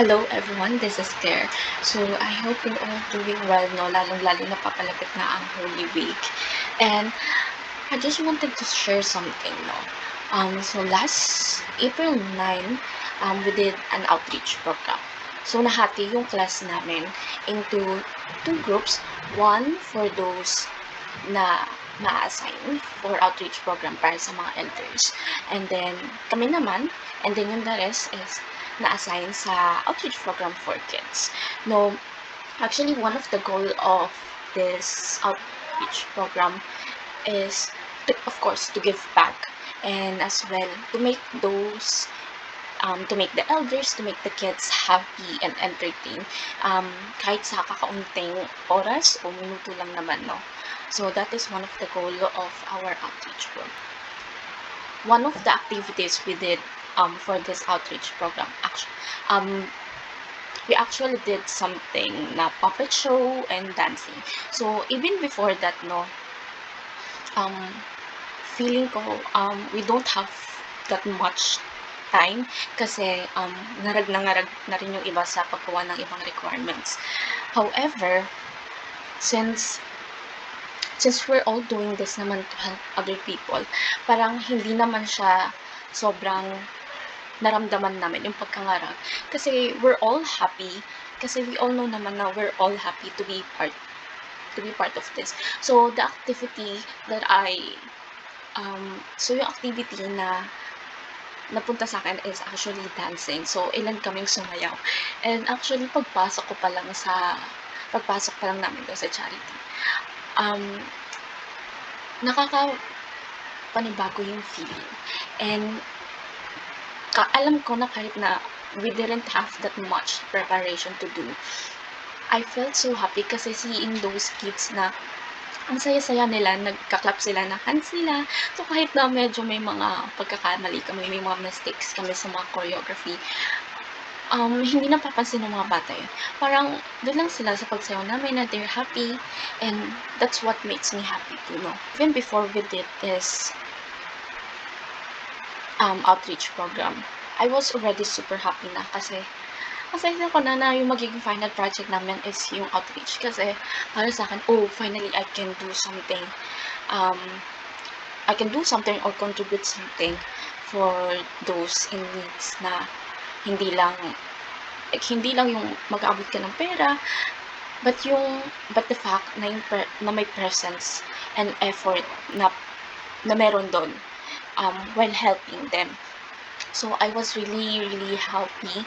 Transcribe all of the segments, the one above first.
Hello everyone, this is Claire. So I hope you're all doing well, no? Lalong-lalo na papalapit na ang Holy Week. And I just wanted to share something, no? So last April 9, we did an outreach program. So nahati yung class namin into two groups. One for those na ma-assign for outreach program para sa mga elders. And then, kami naman, and then yung the rest is na-assign sa outreach program for kids. No, actually, one of the goal of this outreach program is, of course, to give back and as well to make those to make the elders, to make the kids happy and entertained, kahit sa kakaunting oras o minuto lang naman, no? So that is one of the goal of our outreach program. One of the activities we did for this outreach program, we actually did something na puppet show and dancing. So even before that, no, feeling ko we don't have that much time kasi ngarag na rin yung iba sa paggawa ng ibang requirements. However, since we're all doing this naman to help other people, parang hindi naman siya sobrang naramdaman namin yung pagkangarag. Kasi we're all happy. Kasi we all know naman na we're all happy to be part of this. So, the activity that yung activity na napunta sa akin is actually dancing. So, ilan kaming sumayaw. And actually, pagpasok pa lang namin doon sa charity, nakaka-panibago yung feeling. And alam ko na kahit na we didn't have that much preparation to do, I felt so happy kasi seeing those kids na ang saya-saya nila, nagka-clap sila ng hands nila. So, kahit na medyo may mga pagkakamali kami, may mga mistakes kami sa mga choreography, hindi napapansin ng mga bata yun. Parang, doon lang sila sa pagsayaw namin na they're happy, and that's what makes me happy too, no? Even before we did this outreach program, I was already super happy na kasi masaya ko na yung magiging final project namin is yung outreach. Kasi para sa akin, finally I can do something. I can do something or contribute something for those in needs na hindi lang yung mag-aabot ka ng pera, but the fact na na may presence and effort na meron doon while helping them. So, I was really, really happy.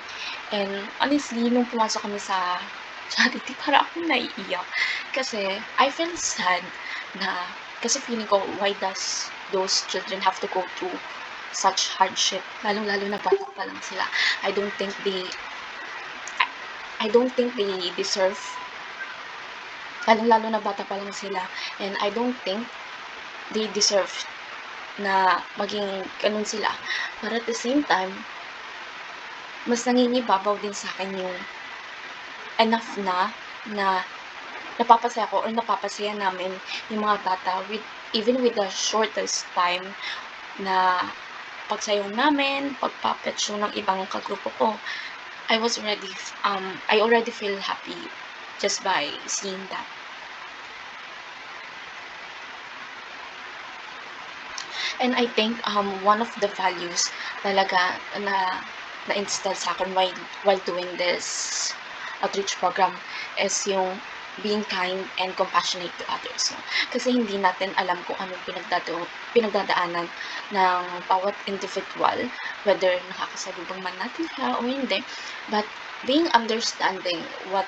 And honestly, nung pumasok kami sa charity, para akong naiiyak. Kasi, I feel sad na, kasi feeling ko, why does those children have to go through such hardship? Lalong-lalo na bata pa lang sila. I don't think they deserve, lalong-lalo na bata pa lang sila. And I don't think they deserve na maging ganun sila. But at the same time, mas nangingibabaw din sa akin yung enough na napapasaya ko or napapasaya namin yung mga bata even with the shortest time na pagsayaw namin, pag-puppet show ng ibang kagrupo ko. I already feel happy just by seeing that. And I think one of the values talaga na-instill sa akin while doing this outreach program is yung being kind and compassionate to others. No? Kasi hindi natin alam kung anong pinagdadaanan ng bawat individual, whether nakakasalubong man natin siya o hindi. But being understanding what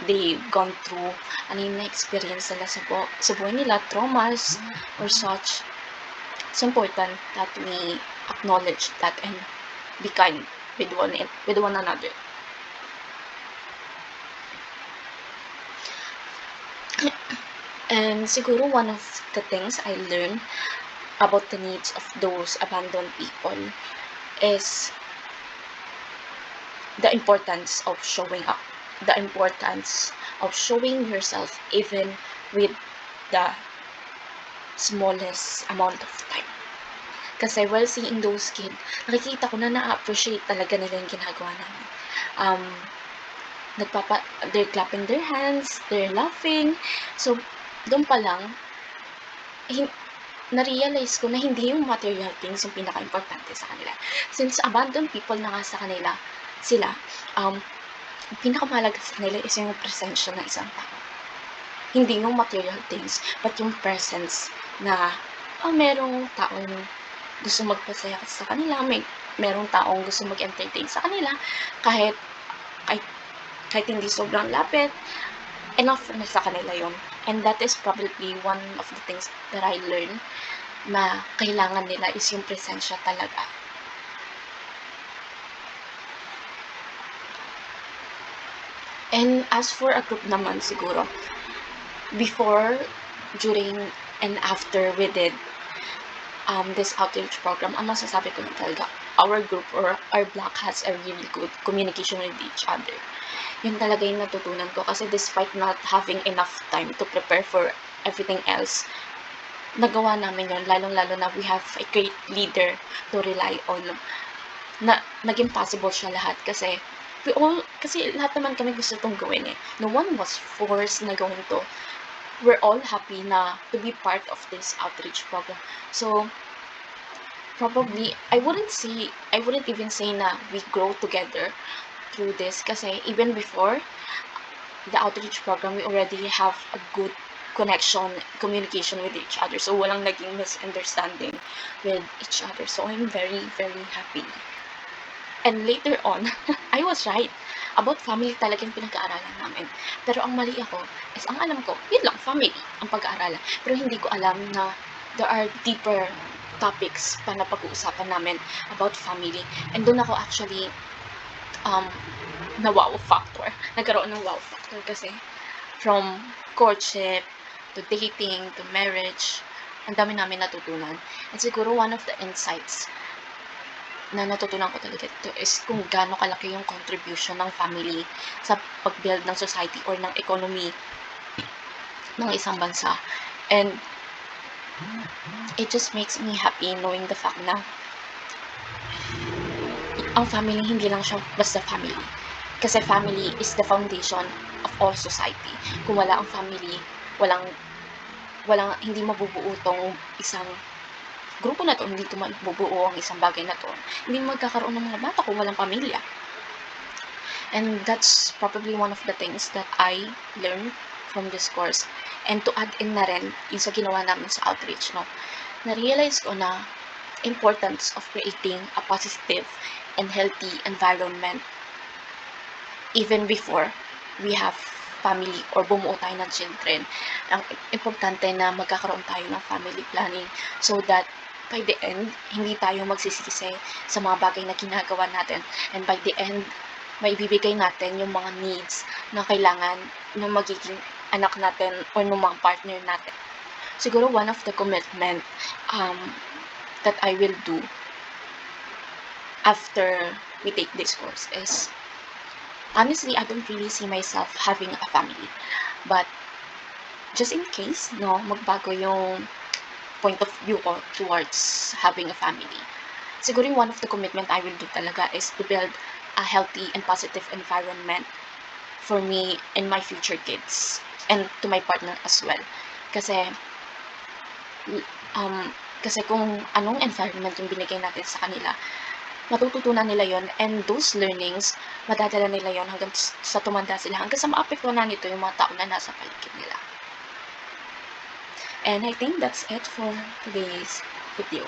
they've gone through, ano yung na-experience nila sa buhay nila, traumas or such, it's important that we acknowledge that and be kind with one another. And siguro one of the things I learned about the needs of those abandoned people is the importance of showing up, the importance of showing yourself even with the smallest amount of time. Kasi while seeing those kids, nakikita ko na na-appreciate talaga nila yung ginagawa namin. um, they're clapping their hands, they're laughing. So, doon pa lang, na-realize ko na hindi yung material things yung pinaka-importante sa kanila. Since abandoned people na nga sa kanila, sila, pinakamahalaga sa kanila is yung presensya ng isang tao. Hindi yung material things, but yung presence na merong taong gusto magpasaya sa kanila, merong taong gusto mag-entertain sa kanila, kahit hindi sobrang lapit, enough na sa kanila yun. And that is probably one of the things that I learned na kailangan nila is yung presensya talaga. And as for a group naman siguro, before, during, and after we did this outreach program, ang masasabi ko na talaga, our group or our block has a really good communication with each other. Yun talaga yung natutunan ko kasi despite not having enough time to prepare for everything else, nagawa namin yun, lalong-lalo na we have a great leader to rely on. Naging possible siya lahat kasi lahat naman kami gusto itong gawin eh. No one was forced na gawin to. We're all happy na to be part of this outreach program. So, probably, I wouldn't even say na we grow together through this kasi even before the outreach program, we already have a good communication with each other. So, walang naging misunderstanding with each other. So, I'm very, very happy. And later on, I was right. About family talagang pinag-aaralan namin. Pero ang mali ako is, ang alam ko, yun lang, family ang pag-aaralan. Pero hindi ko alam na there are deeper topics pa na pag-uusapan namin about family. And doon ako actually na wow factor. Nagkaroon ng wow factor kasi from courtship to dating to marriage, ang dami namin natutunan. And siguro one of the insights na natutunan ko talaga ito is kung gaano kalaki yung contribution ng family sa pag-build ng society or ng economy ng isang bansa. And it just makes me happy knowing the fact na ang family hindi lang siya basta family. Kasi family is the foundation of all society. Kung wala ang family, hindi mabubuo tong isang grupo na to, hindi ito mabubuo ang isang bagay na to. Hindi magkakaroon ng mga bata kung walang pamilya. And that's probably one of the things that I learned from this course. And to add in na rin, yung sa ginawa namin sa outreach, no, na-realize ko na importance of creating a positive and healthy environment even before we have family or bumuo tayo ng children. Ang importante na magkakaroon tayo ng family planning so that by the end, hindi tayo magsisisi sa mga bagay na ginagawa natin. And by the end, may bibigay natin yung mga needs na kailangan ng magiging anak natin or ng mga partner natin. Siguro one of the commitment that I will do after we take this course is, honestly, I don't really see myself having a family. But, just in case, no, magbago yung point of view ko towards having a family. Siguro one of the commitment I will do talaga is to build a healthy and positive environment for me and my future kids. And to my partner as well. Kasi kung anong environment yung binigay natin sa kanila, matututunan nila yon, and those learnings, madadala nila yon hanggang sa tumanda sila, hanggang sa maapektuhan na nito yung mga tao na nasa paligid nila. And I think that's it for today's video.